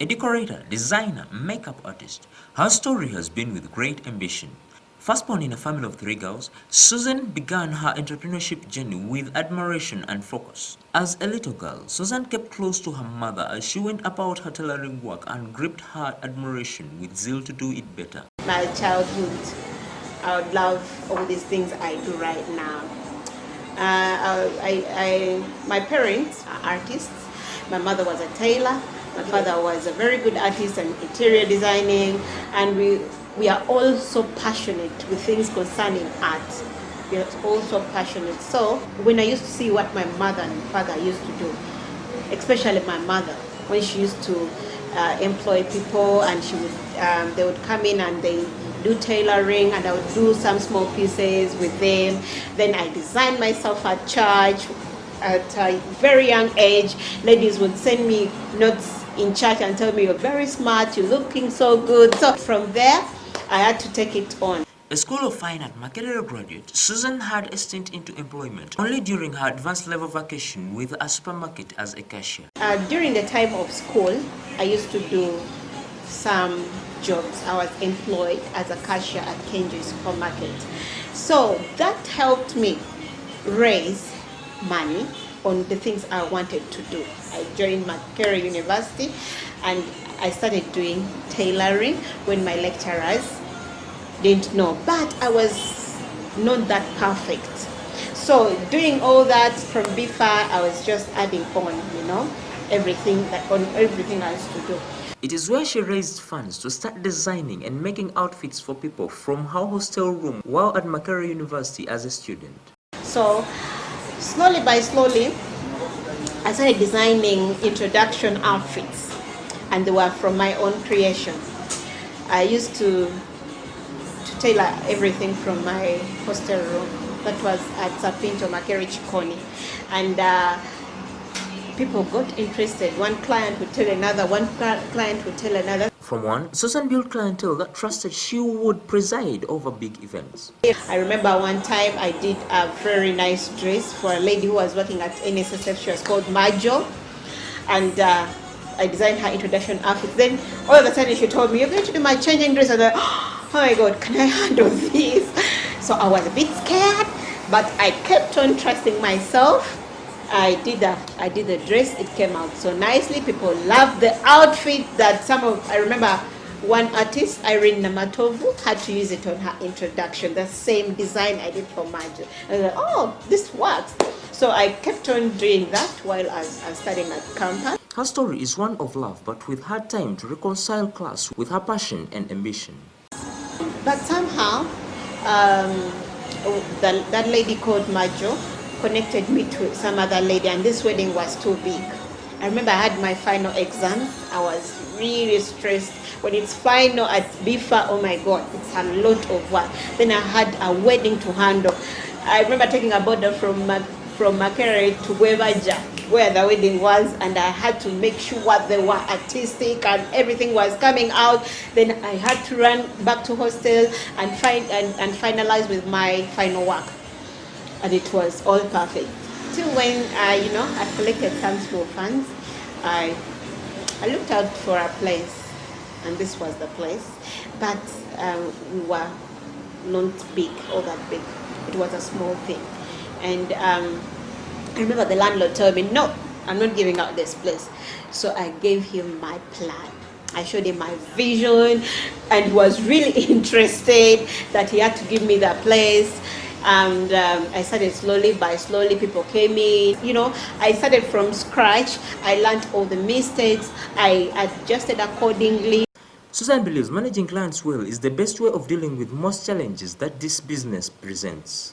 A decorator, designer, makeup artist, her story has been with great ambition. First born in a family of 3 girls, Susan began her entrepreneurship journey with admiration and focus. As a little girl, Susan kept close to her mother as she went about her tailoring work and gripped her admiration with zeal to do it better. My childhood, I would love all these things I do right now. My parents are artists. My mother was a tailor. My father was a very good artist and interior designing, and we are all so passionate with things concerning art. We are all so passionate. So when I used to see what my mother and father used to do, especially my mother, when she used to employ people, and they would come in and they do tailoring, and I would do some small pieces with them. Then I designed myself at church. At a very young age, ladies would send me notes in church and tell me, "You're very smart, you're looking so good." So from there, I had to take it on. A School of Fine Art Makerere graduate, Susan had a stint into employment only during her advanced level vacation with a supermarket as a cashier. During the time of school, I used to do some jobs. I was employed as a cashier at Kenji supermarket. So that helped me raise money on the things I wanted to do. I joined Makerere University and I started doing tailoring when my lecturers didn't know, but I was not that perfect. So doing all that from BIFA, I was just adding on, everything I used to do. It is where she raised funds to start designing and making outfits for people from her hostel room while at Makerere University as a student. So slowly by slowly, I started designing introduction outfits, and they were from my own creation. I used to tailor everything from my hostel room. That was at Sapinto Makerere Chikoni, and people got interested. One client would tell another, one client would tell another. From one, Susan built clientele that trusted she would preside over big events. I remember one time I did a very nice dress for a lady who was working at NSSF. She was called Majo, and I designed her introduction outfit. Then all of a sudden she told me, "You're going to do my changing dress." And I was like, "Oh my God, can I handle this?" So I was a bit scared, but I kept on trusting myself. I did the dress. It came out so nicely. People loved the outfit. I remember one artist, Irene Namatovu, had to use it on her introduction. The same design I did for Majo. I was like, "Oh, this works." So I kept on doing that while I was studying at campus. Her story is one of love, but with hard time to reconcile class with her passion and ambition. But somehow, that lady called Majo connected me to some other lady, and this wedding was too big. I remember I had my final exams. I was really stressed. When it's final at BIFA, oh my God, it's a lot of work. Then I had a wedding to handle. I remember taking a border from Makerere to Webaja, where the wedding was, and I had to make sure they were artistic and everything was coming out. Then I had to run back to hostel and finalize with my final work. And it was all perfect. Till when I collected some small funds, I looked out for a place, and this was the place. But we were not big, all that big. It was a small thing, and I remember the landlord told me, "No, I'm not giving out this place." So I gave him my plan. I showed him my vision, and he was really interested that he had to give me the place. And I started slowly by slowly. People came in. I started from scratch. I learned all the mistakes. I adjusted accordingly. Susan believes managing clients well is the best way of dealing with most challenges that this business presents.